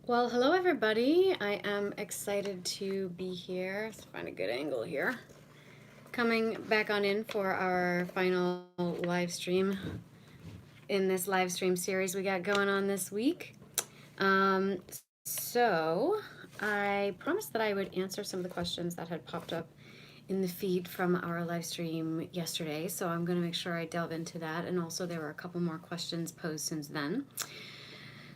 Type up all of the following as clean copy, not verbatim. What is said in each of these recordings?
Well, hello everybody. I am excited to be here. Let's find a good angle here. Coming back on in for our final live stream in this live stream series we got going on this week. Um, so I promised that I would answer some of the questions that had popped up in the feed from our live stream yesterday. So I'm going to make sure I delve into that. And also there were a couple more questions posed since then.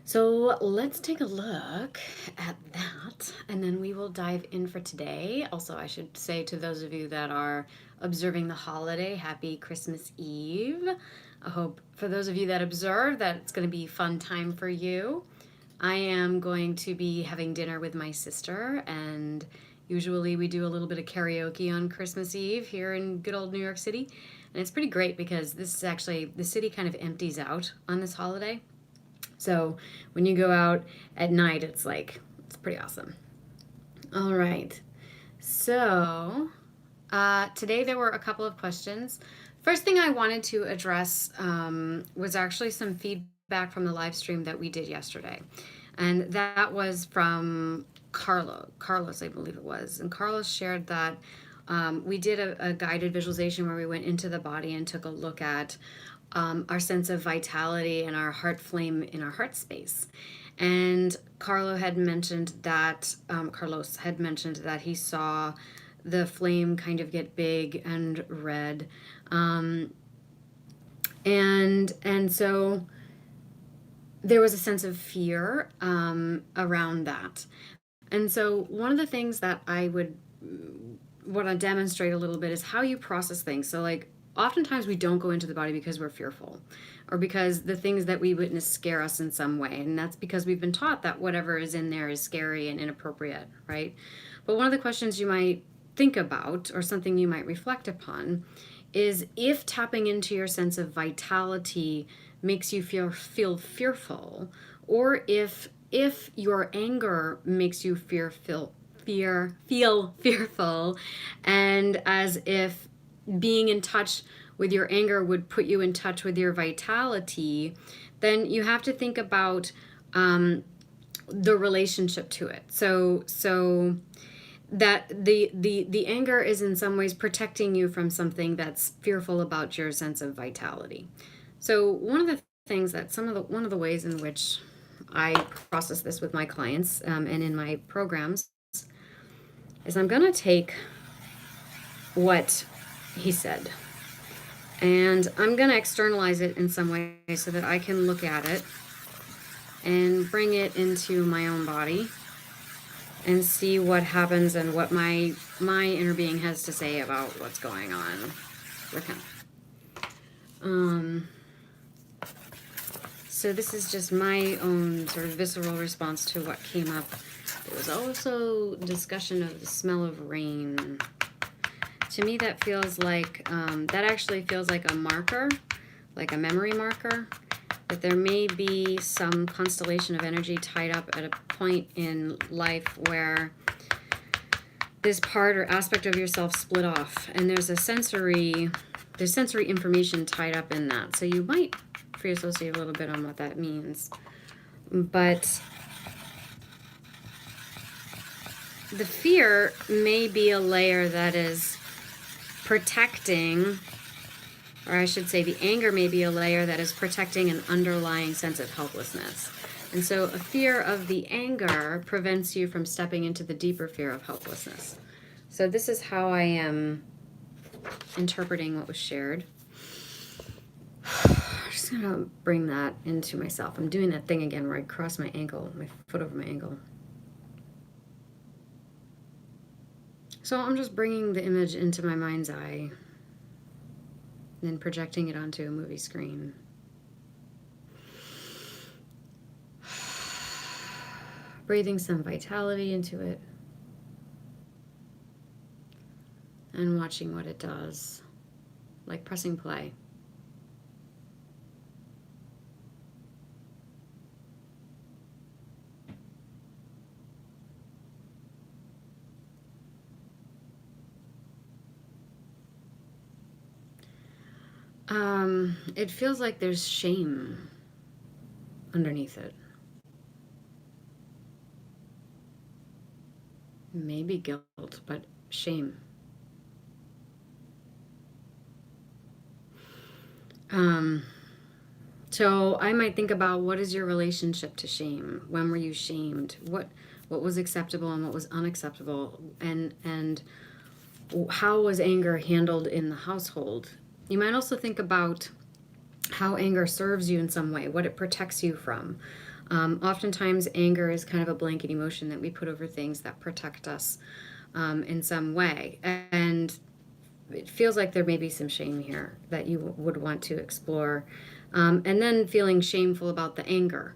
So let's take a look at that, and then we will dive in for today. Also, I should say to those of you that are observing the holiday, happy Christmas Eve. I hope for those of you that observe that it's going to be a fun time for you. I am going to be having dinner with my sister, and usually we do a little bit of karaoke on Christmas Eve here in good old New York City. And it's pretty great because this is actually, the city kind of empties out on this holiday. So when you go out at night, it's pretty awesome. All right. So today there were a couple of questions. First thing I wanted to address was actually some feedback from the live stream that we did yesterday. And that was from Carlos, I believe it was. And Carlos shared that we did a guided visualization where we went into the body and took a look at our sense of vitality and our heart flame in our heart space. And Carlos had mentioned that he saw the flame kind of get big and red, and so there was a sense of fear around that. And so one of the things that I would want to demonstrate a little bit is how you process things. So oftentimes we don't go into the body because we're fearful or because the things that we witness scare us in some way. And that's because we've been taught that whatever is in there is scary and inappropriate, right? But one of the questions you might think about or something you might reflect upon is if tapping into your sense of vitality makes you feel fearful, or if your anger makes you feel fearful, and as if being in touch with your anger would put you in touch with your vitality, then you have to think about the relationship to it. So that the anger is in some ways protecting you from something that's fearful about your sense of vitality. So one of the things that one of the ways in which I process this with my clients and in my programs is I'm going to take what he said and I'm going to externalize it in some way so that I can look at it and bring it into my own body and see what happens and what my inner being has to say about what's going on with him. So this is just my own sort of visceral response to what came up. There was also discussion of the smell of rain. To me, that feels like, that actually feels like a marker, like a memory marker, that there may be some constellation of energy tied up at a point in life where this part or aspect of yourself split off, and there's sensory information tied up in that. So you might free associate a little bit on what that means. But the fear may be a layer that is protecting, or I should say the anger may be a layer that is protecting an underlying sense of helplessness. And so a fear of the anger prevents you from stepping into the deeper fear of helplessness. So this is how I am interpreting what was shared. I'm just going to bring that into myself. I'm doing that thing again where I cross my ankle, my foot over my ankle. So I'm just bringing the image into my mind's eye, then projecting it onto a movie screen. Breathing some vitality into it and watching what it does, like pressing play. It feels like there's shame underneath it. Maybe guilt, but shame. So I might think about, what is your relationship to shame? When were you shamed? What was acceptable and what was unacceptable? And how was anger handled in the household? You might also think about how anger serves you in some way, what it protects you from. Oftentimes, anger is kind of a blanket emotion that we put over things that protect us in some way. And it feels like there may be some shame here that you would want to explore. And then feeling shameful about the anger,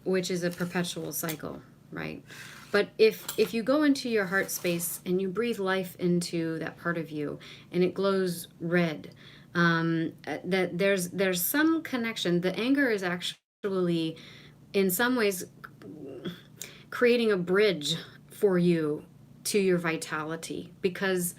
which is a perpetual cycle, right? But if you go into your heart space and you breathe life into that part of you and it glows red, that there's some connection. The anger is actually, in some ways, creating a bridge for you to your vitality, because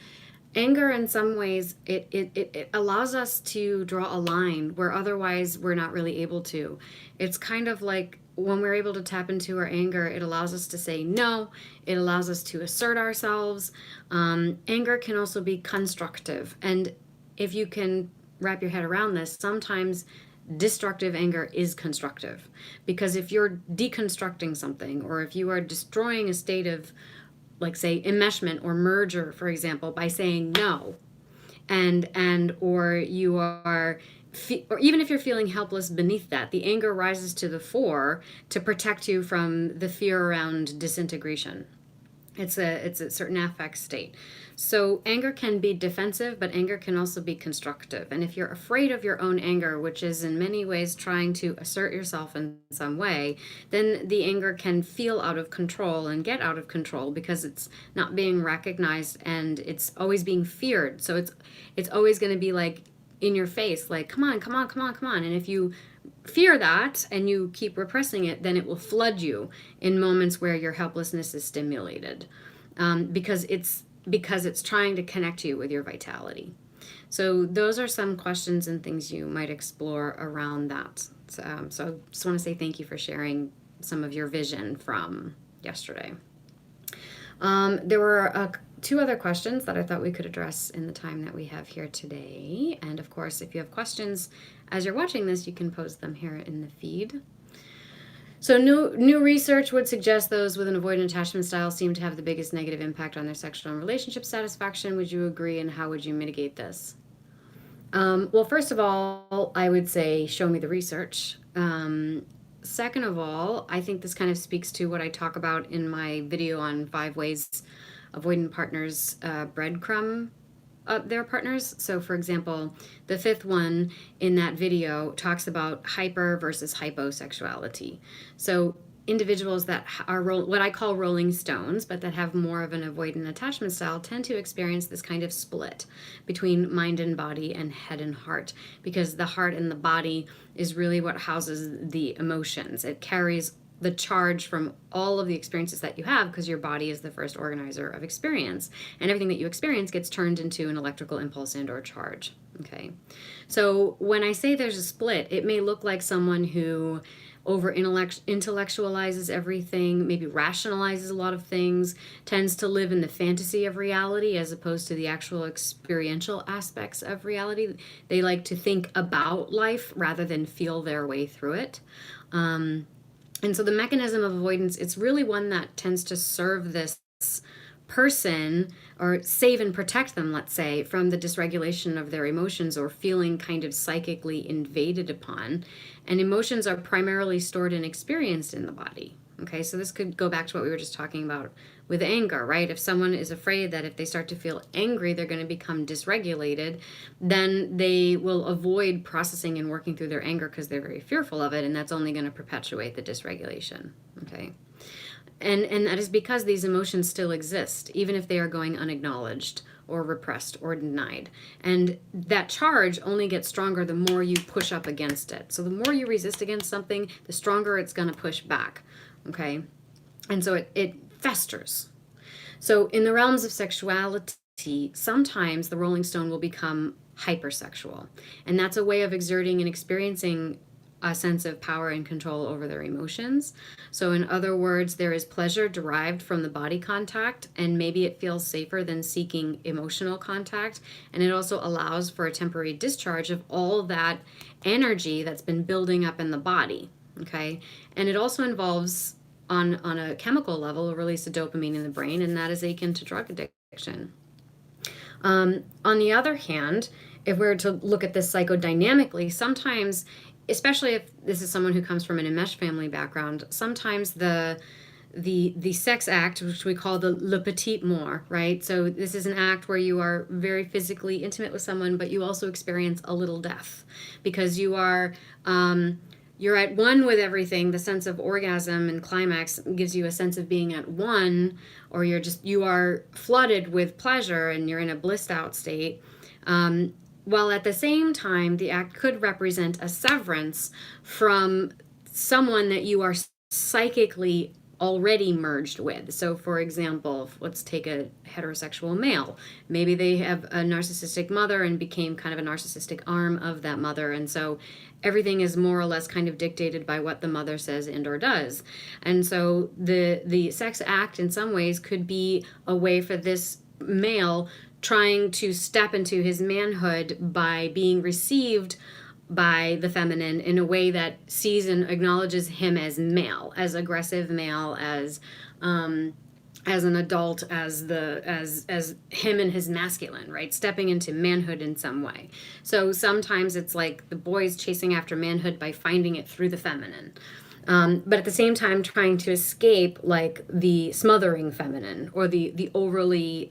anger in some ways it allows us to draw a line where otherwise we're not really able to. It's kind of like when we're able to tap into our anger, it allows us to say no, it allows us to assert ourselves. Anger can also be constructive, and if you can wrap your head around this, sometimes destructive anger is constructive, because if you're deconstructing something, or if you are destroying a state of, like, say, enmeshment or merger, for example, by saying no, and or you are, or even if you're feeling helpless beneath that, the anger rises to the fore to protect you from the fear around disintegration. It's a certain affect state. So anger can be defensive, but anger can also be constructive. And if you're afraid of your own anger, which is in many ways trying to assert yourself in some way, then the anger can feel out of control and get out of control because it's not being recognized and it's always being feared. So it's always going to be like in your face, like, come on, come on, come on, come on. And if you fear that and you keep repressing it, then it will flood you in moments where your helplessness is stimulated, because it's trying to connect you with your vitality. So those are some questions and things you might explore around that. So I just want to say thank you for sharing some of your vision from yesterday. There were two other questions that I thought we could address in the time that we have here today. And of course, if you have questions as you're watching this, you can pose them here in the feed. So new research would suggest those with an avoidant attachment style seem to have the biggest negative impact on their sexual and relationship satisfaction. Would you agree, and how would you mitigate this? Well, first of all, I would say show me the research. Second of all, I think this kind of speaks to what I talk about in my video on 5 ways avoidant partners breadcrumb their partners. So, for example, the 5th one in that video talks about hyper versus hyposexuality. So individuals that are what I call rolling stones, but that have more of an avoidant attachment style, tend to experience this kind of split between mind and body and head and heart, because the heart and the body is really what houses the emotions. It carries the charge from all of the experiences that you have, because your body is the first organizer of experience, and everything that you experience gets turned into an electrical impulse and or charge. Okay, so when I say there's a split, it may look like someone who over intellectualizes everything, maybe rationalizes a lot of things, tends to live in the fantasy of reality as opposed to the actual experiential aspects of reality. They like to think about life rather than feel their way through it. And so the mechanism of avoidance, it's really one that tends to serve this person, or save and protect them, let's say, from the dysregulation of their emotions or feeling kind of psychically invaded upon. And emotions are primarily stored and experienced in the body. Okay, so this could go back to what we were just talking about with anger, right? If someone is afraid that if they start to feel angry, they're going to become dysregulated, then they will avoid processing and working through their anger because they're very fearful of it, and that's only going to perpetuate the dysregulation. Okay. And that is because these emotions still exist, even if they are going unacknowledged or repressed or denied. And that charge only gets stronger the more you push up against it. So the more you resist against something, the stronger it's going to push back. Okay? And so it festers. So in the realms of sexuality, sometimes the rolling stone will become hypersexual. And that's a way of exerting and experiencing a sense of power and control over their emotions. So, in other words, there is pleasure derived from the body contact, and maybe it feels safer than seeking emotional contact. And it also allows for a temporary discharge of all that energy that's been building up in the body. Okay. And it also involves, on a chemical level, a release of dopamine in the brain, and that is akin to drug addiction. On the other hand, if we were to look at this psychodynamically, sometimes, especially if this is someone who comes from an enmeshed family background, sometimes the sex act, which we call the le petit mort, right? So this is an act where you are very physically intimate with someone, but you also experience a little death because you're at one with everything. The sense of orgasm and climax gives you a sense of being at one, or you are flooded with pleasure and you're in a blissed out state. While at the same time, the act could represent a severance from someone that you are psychically already merged with. So, for example, let's take a heterosexual male. Maybe they have a narcissistic mother and became kind of a narcissistic arm of that mother. And so everything is more or less kind of dictated by what the mother says and or does. And so the sex act in some ways could be a way for this male trying to step into his manhood by being received by the feminine in a way that sees and acknowledges him as male, as aggressive male, as an adult, as him and his masculine, right? Stepping into manhood in some way. So sometimes it's like the boys chasing after manhood by finding it through the feminine. But at the same time trying to escape like the smothering feminine or the overly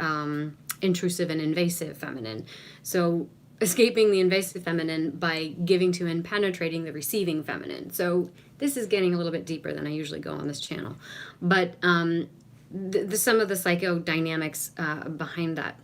intrusive and invasive feminine. So escaping the invasive feminine by giving to and penetrating the receiving feminine. So this is getting a little bit deeper than I usually go on this channel. But some of the psychodynamics behind that.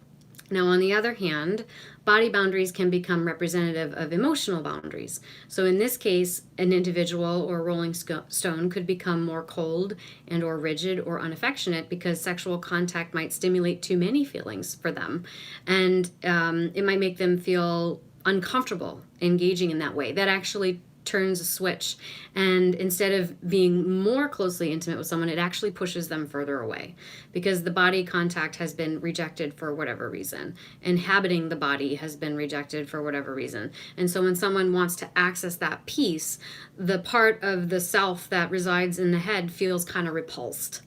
Now, on the other hand, body boundaries can become representative of emotional boundaries. So in this case, an individual or rolling stone could become more cold and or rigid or unaffectionate because sexual contact might stimulate too many feelings for them. And it might make them feel uncomfortable engaging in that way. That actually turns a switch, and instead of being more closely intimate with someone, it actually pushes them further away because the body contact has been rejected for whatever reason. Inhabiting the body has been rejected for whatever reason. And so when someone wants to access that piece, the part of the self that resides in the head feels kind of repulsed.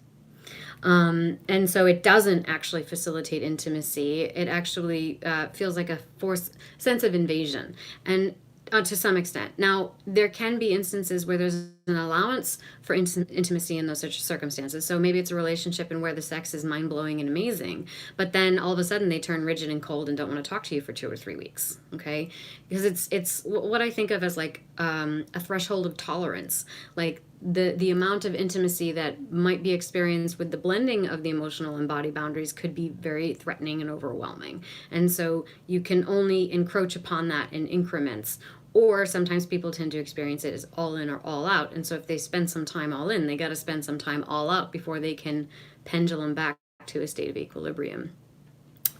And so it doesn't actually facilitate intimacy. It actually feels like a forced sense of invasion. And to some extent. Now, there can be instances where there's an allowance for intimacy in those such circumstances. So maybe it's a relationship in where the sex is mind-blowing and amazing, but then all of a sudden they turn rigid and cold and don't want to talk to you for 2 or 3 weeks, okay? Because it's what I think of as like a threshold of tolerance. Like the amount of intimacy that might be experienced with the blending of the emotional and body boundaries could be very threatening and overwhelming. And so you can only encroach upon that in increments. Or sometimes people tend to experience it as all in or all out. And so if they spend some time all in, they got to spend some time all out before they can pendulum back to a state of equilibrium.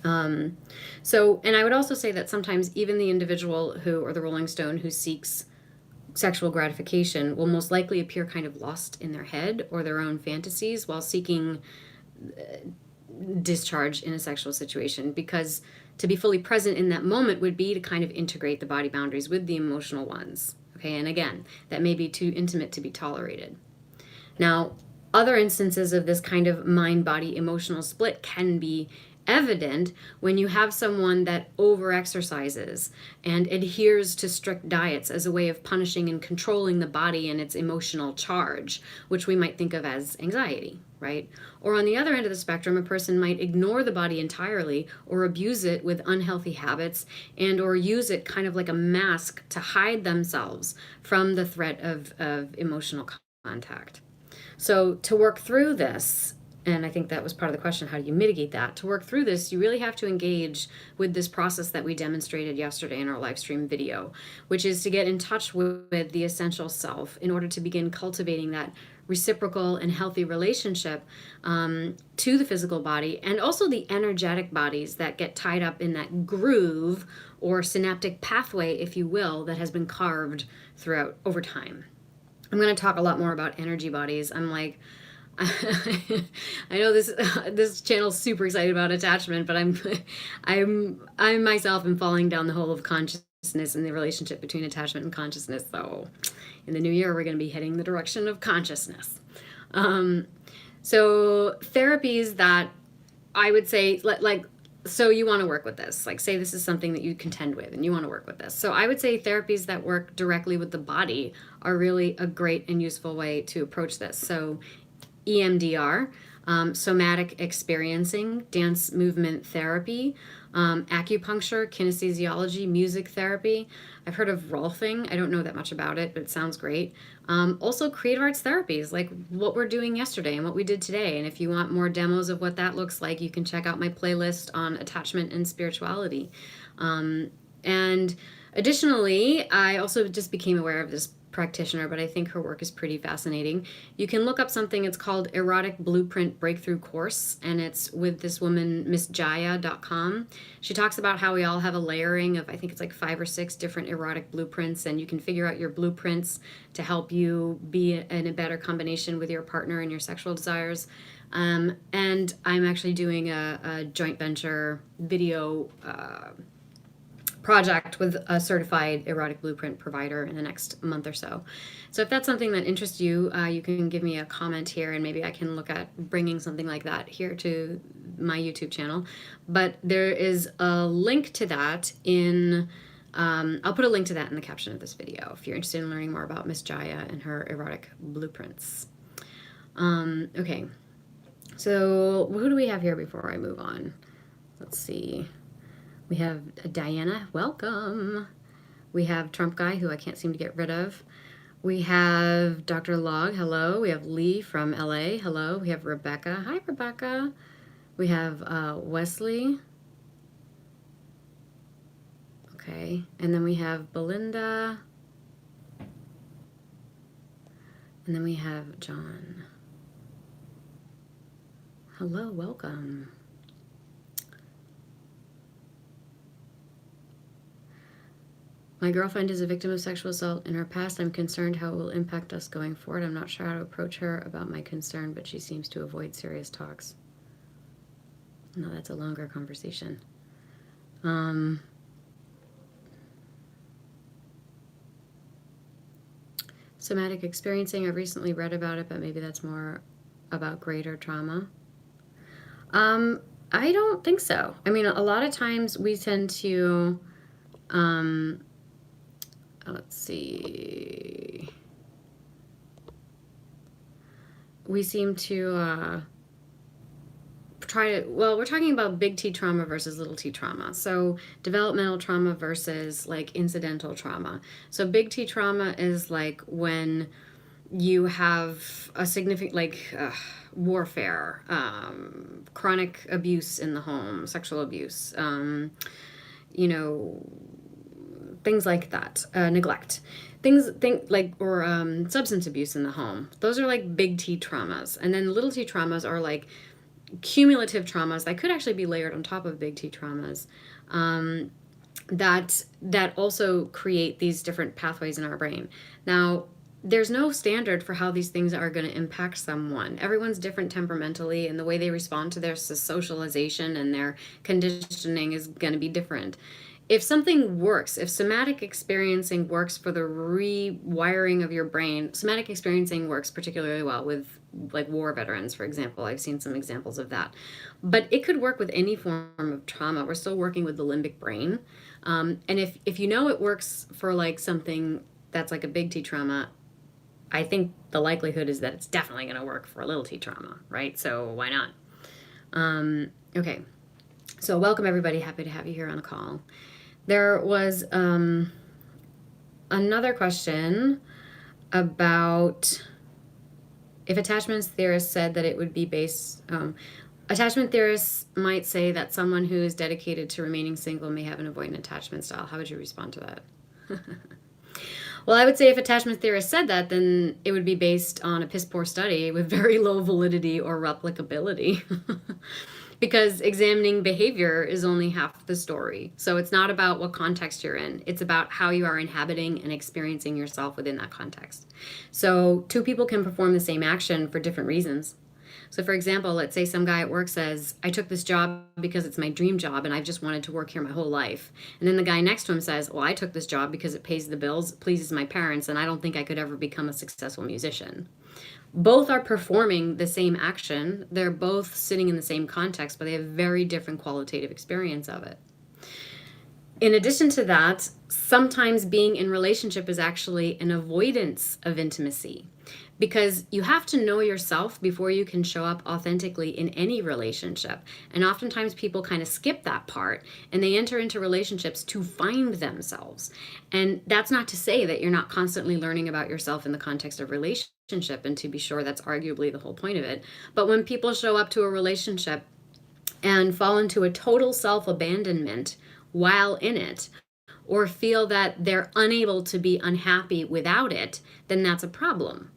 And I would also say that sometimes even the individual or the rolling stone who seeks sexual gratification will most likely appear kind of lost in their head or their own fantasies while seeking discharge in a sexual situation, because to be fully present in that moment would be to kind of integrate the body boundaries with the emotional ones. Okay, and again, that may be too intimate to be tolerated. Now, other instances of this kind of mind-body emotional split can be evident when you have someone that overexercises and adheres to strict diets as a way of punishing and controlling the body and its emotional charge, which we might think of as anxiety, right? Or on the other end of the spectrum, a person might ignore the body entirely or abuse it with unhealthy habits and or use it kind of like a mask to hide themselves from the threat of emotional contact. So to work through this, And I think that was part of the question. How do you mitigate that? To work through this, you really have to engage with this process that we demonstrated yesterday in our live stream video, which is to get in touch with the essential self in order to begin cultivating that reciprocal and healthy relationship to the physical body, and also the energetic bodies that get tied up in that groove or synaptic pathway, if you will, that has been carved throughout over time. I'm going to talk a lot more about energy bodies. I'm like, I know this channel's super excited about attachment, but I myself am falling down the hole of consciousness and the relationship between attachment and consciousness. So in the new year, we're going to be heading the direction of consciousness. So therapies that I would say, like, so you want to work with this, like, say this is something that you contend with and you want to work with this. So I would say therapies that work directly with the body are really a great and useful way to approach this. So EMDR, somatic experiencing, dance movement therapy, acupuncture, kinesiology, music therapy. I've heard of Rolfing. I don't know that much about it, but it sounds great. Also creative arts therapies, like what we're doing yesterday and what we did today. And if you want more demos of what that looks like, you can check out my playlist on attachment and spirituality. And additionally, I also just became aware of this practitioner, but I think her work is pretty fascinating. You can look up something, it's called Erotic Blueprint Breakthrough Course, and it's with this woman, MissJaya.com. She talks about how we all have a layering of, I think it's like 5 or 6 different erotic blueprints, and you can figure out your blueprints to help you be in a better combination with your partner and your sexual desires. And I'm actually doing a joint venture video project with a certified erotic blueprint provider in the next month or so. So if that's something that interests you, you can give me a comment here, and maybe I can look at bringing something like that here to my YouTube channel. But there is a link to that in, I'll put a link to that in the caption of this video if you're interested in learning more about Miss Jaya and her erotic blueprints. Okay, so who do we have here before I move on? Let's see. We have Diana, welcome. We have Trump Guy, who I can't seem to get rid of. We have Dr. Log, hello. We have Lee from LA, hello. We have Rebecca, hi Rebecca. We have Wesley. Okay, and then we have Belinda. And then we have John. Hello, welcome. My girlfriend is a victim of sexual assault in her past. I'm concerned how it will impact us going forward. I'm not sure how to approach her about my concern, but she seems to avoid serious talks. No, that's a longer conversation. Somatic experiencing, I've recently read about it, but maybe that's more about greater trauma. I don't think so. I mean, a lot of times we tend to, let's see, we seem to we're talking about big T trauma versus little t trauma. So developmental trauma versus like incidental trauma. So big T trauma is like when you have a significant, like warfare, chronic abuse in the home, sexual abuse, you know, things like that, neglect, or substance abuse in the home. Those are like big T traumas. And then little T traumas are like cumulative traumas that could actually be layered on top of big T traumas, that also create these different pathways in our brain. Now, there's no standard for how these things are going to impact someone. Everyone's different temperamentally, and the way they respond to their socialization and their conditioning is going to be different. If something works, if somatic experiencing works for the rewiring of your brain, somatic experiencing works particularly well with like war veterans, for example. I've seen some examples of that. But it could work with any form of trauma. We're still working with the limbic brain. And if you know it works for like something that's like a big T trauma, I think the likelihood is that it's definitely going to work for a little T trauma, right? So why not? Okay. So welcome everybody. Happy to have you here on the call. There was another question about if attachment theorists said that it would be based, attachment theorists might say that someone who is dedicated to remaining single may have an avoidant attachment style. How would you respond to that? Well, I would say if attachment theorists said that, then it would be based on a piss poor study with very low validity or replicability. Because examining behavior is only half the story. So it's not about what context you're in. It's about how you are inhabiting and experiencing yourself within that context. So two people can perform the same action for different reasons. So for example, let's say some guy at work says, I took this job because it's my dream job and I've just wanted to work here my whole life. And then the guy next to him says, well, I took this job because it pays the bills, pleases my parents, and I don't think I could ever become a successful musician. Both are performing the same action. They're both sitting in the same context, but they have very different qualitative experience of it. In addition to that, sometimes being in relationship is actually an avoidance of intimacy, because you have to know yourself before you can show up authentically in any relationship. And oftentimes people kind of skip that part and they enter into relationships to find themselves. And that's not to say that you're not constantly learning about yourself in the context of relationship, and to be sure, that's arguably the whole point of it. But when people show up to a relationship and fall into a total self-abandonment while in it, or feel that they're unable to be unhappy without it, then that's a problem.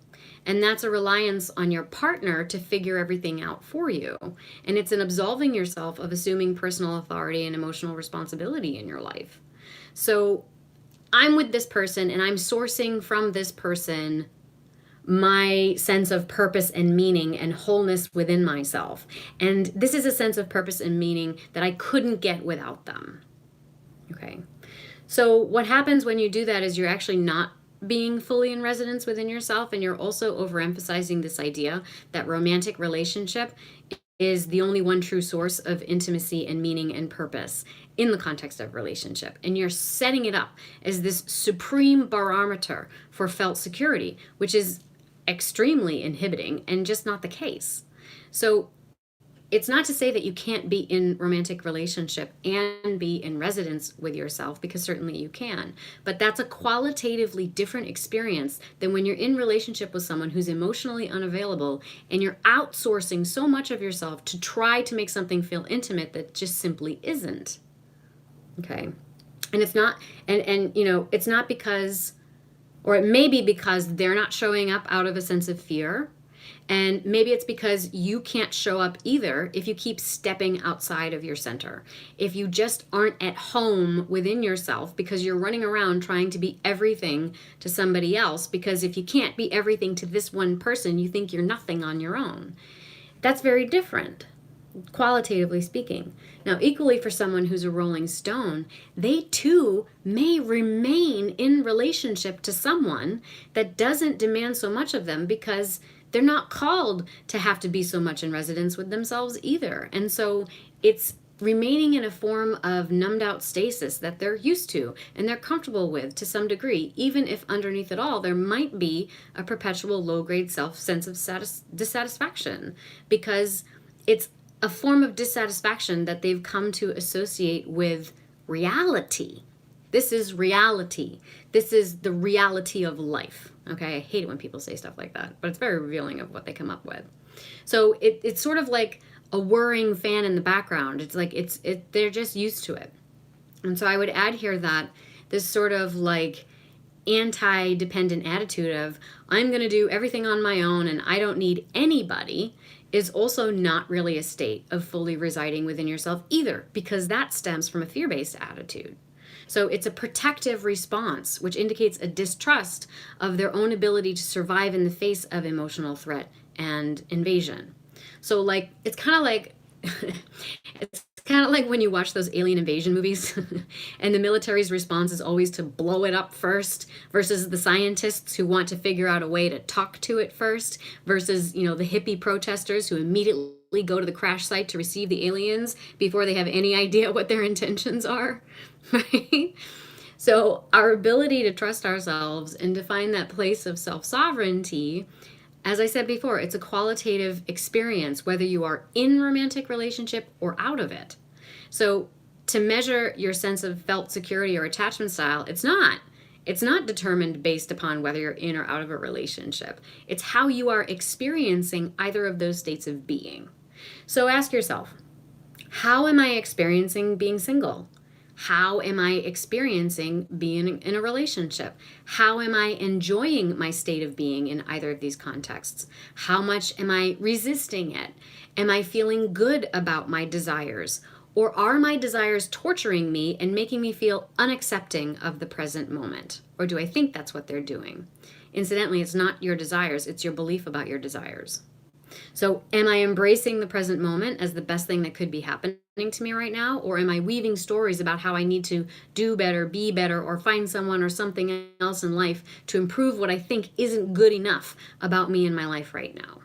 And that's a reliance on your partner to figure everything out for you. And it's an absolving yourself of assuming personal authority and emotional responsibility in your life. So I'm with this person and I'm sourcing from this person my sense of purpose and meaning and wholeness within myself. And this is a sense of purpose and meaning that I couldn't get without them. Okay. So what happens when you do that is you're actually not being fully in resonance within yourself, and you're also overemphasizing this idea that romantic relationship is the only one true source of intimacy and meaning and purpose in the context of relationship. And you're setting it up as this supreme barometer for felt security, which is extremely inhibiting and just not the case. So it's not to say that you can't be in romantic relationship and be in resonance with yourself, because certainly you can. But that's a qualitatively different experience than when you're in relationship with someone who's emotionally unavailable and you're outsourcing so much of yourself to try to make something feel intimate that just simply isn't. Okay. And it's not, and you know, it's not because, or it may be because they're not showing up out of a sense of fear. And maybe it's because you can't show up either if you keep stepping outside of your center. If you just aren't at home within yourself because you're running around trying to be everything to somebody else, because if you can't be everything to this one person, you think you're nothing on your own. That's very different, qualitatively speaking. Now, equally for someone who's a rolling stone, they too may remain in relationship to someone that doesn't demand so much of them, because they're not called to have to be so much in resonance with themselves either. And so it's remaining in a form of numbed out stasis that they're used to and they're comfortable with to some degree, even if underneath it all there might be a perpetual low-grade sense of dissatisfaction, because it's a form of dissatisfaction that they've come to associate with reality. This is reality. This is the reality of life. Okay, I hate it when people say stuff like that, but it's very revealing of what they come up with. So it's sort of like a whirring fan in the background. It's like they're just used to it. And so I would add here that this sort of like anti-dependent attitude of I'm going to do everything on my own and I don't need anybody is also not really a state of fully residing within yourself either, because that stems from a fear-based attitude. So it's a protective response, which indicates a distrust of their own ability to survive in the face of emotional threat and invasion. So like, it's kind of like, it's kind of like when you watch those alien invasion movies and the military's response is always to blow it up first, versus the scientists who want to figure out a way to talk to it first, versus, you know, the hippie protesters who immediately go to the crash site to receive the aliens before they have any idea what their intentions are. Right? So our ability to trust ourselves and to find that place of self-sovereignty, as I said before, it's a qualitative experience, whether you are in romantic relationship or out of it. So to measure your sense of felt security or attachment style, it's not It's not determined based upon whether you're in or out of a relationship. It's how you are experiencing either of those states of being. So ask yourself, how am I experiencing being single? How am I experiencing being in a relationship? How am I enjoying my state of being in either of these contexts? How much am I resisting it? Am I feeling good about my desires? Or are my desires torturing me and making me feel unaccepting of the present moment? Or do I think that's what they're doing? Incidentally, it's not your desires, it's your belief about your desires. So, am I embracing the present moment as the best thing that could be happening to me right now? Or am I weaving stories about how I need to do better, be better, or find someone or something else in life to improve what I think isn't good enough about me in my life right now?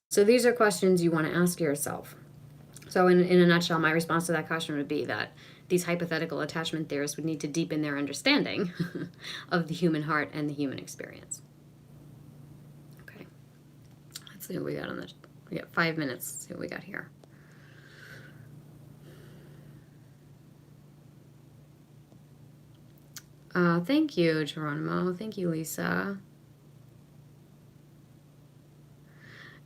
So, these are questions you want to ask yourself. So, in a nutshell, my response to that question would be that these hypothetical attachment theorists would need to deepen their understanding of the human heart and the human experience. Okay. Let's see what we got on this. We got 5 minutes. Let's see what we got here. Thank you, Geronimo. Thank you, Lisa.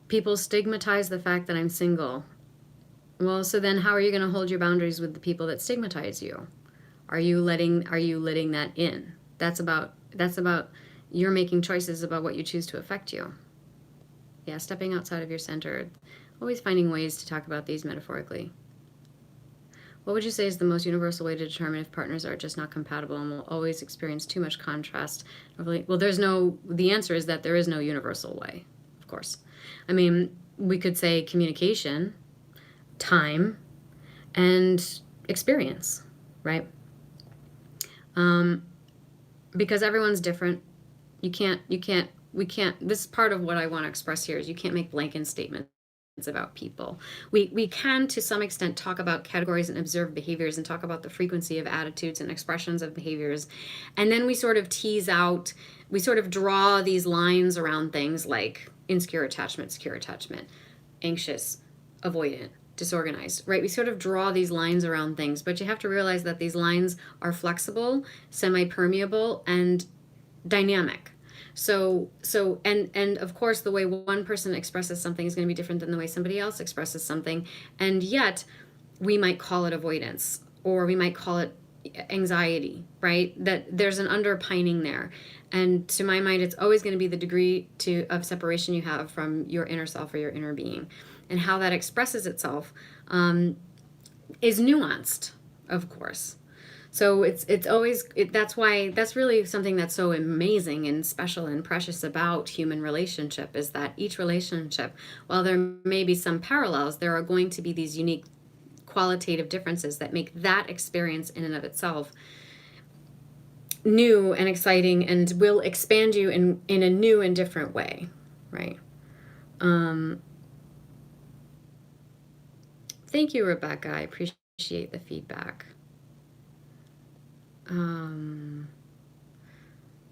People stigmatize the fact that I'm single. Well, so then how are you going to hold your boundaries with the people that stigmatize you? Are you letting that in? That's about you're making choices about what you choose to affect you. Yeah, stepping outside of your center. Always finding ways to talk about these metaphorically. What would you say is the most universal way to determine if partners are just not compatible and will always experience too much contrast? Well, the answer is that there is no universal way, of course. I mean, we could say communication, time, and experience, right? Because everyone's different. We can't, this is part of what I want to express here is you can't make blanket statements about people. We can, to some extent, talk about categories and observed behaviors and talk about the frequency of attitudes and expressions of behaviors. And then we sort of tease out, we sort of draw these lines around things like insecure attachment, secure attachment, anxious, avoidant, disorganized, right? We sort of draw these lines around things, but you have to realize that these lines are flexible, semi-permeable, and dynamic. So and of course the way one person expresses something is going to be different than the way somebody else expresses something, and yet we might call it avoidance or we might call it anxiety, right? That there's an underpinning there. And to my mind, it's always going to be the degree of separation you have from your inner self or your inner being. And how that expresses itself is nuanced, of course. So it's always, that's really something that's so amazing and special and precious about human relationship, is that each relationship, while there may be some parallels, there are going to be these unique qualitative differences that make that experience in and of itself new and exciting and will expand you in a new and different way, right? Thank you, Rebecca. I appreciate the feedback. And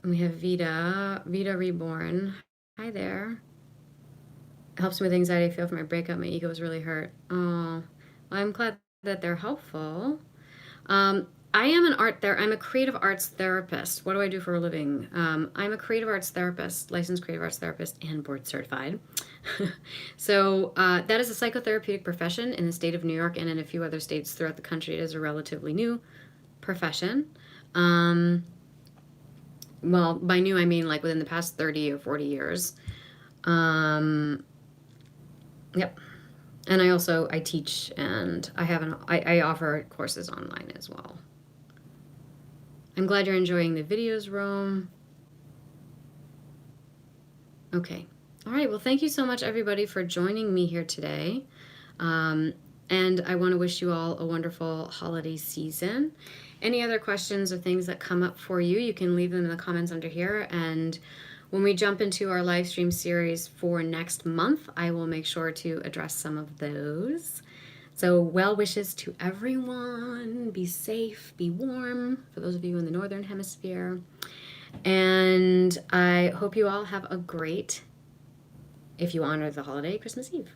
we have Vita Reborn. Hi there. It helps me with anxiety. I feel for my breakup. My ego was really hurt. Oh, I'm glad that they're helpful. I am I'm a creative arts therapist. What do I do for a living? I'm a creative arts therapist, licensed creative arts therapist, and board certified. So that is a psychotherapeutic profession in the state of New York and in a few other states throughout the country. It is a relatively new profession. Well, by new, I mean like within the past 30 or 40 years. Yep. And I teach, and I offer courses online as well. I'm glad you're enjoying the videos, Rome. Okay. All right. Well, thank you so much, everybody, for joining me here today. And I want to wish you all a wonderful holiday season. Any other questions or things that come up for you, you can leave them in the comments under here. And when we jump into our live stream series for next month, I will make sure to address some of those. So well wishes to everyone. Be safe, be warm, for those of you in the Northern Hemisphere. And I hope you all have a great, if you honor the holiday, Christmas Eve.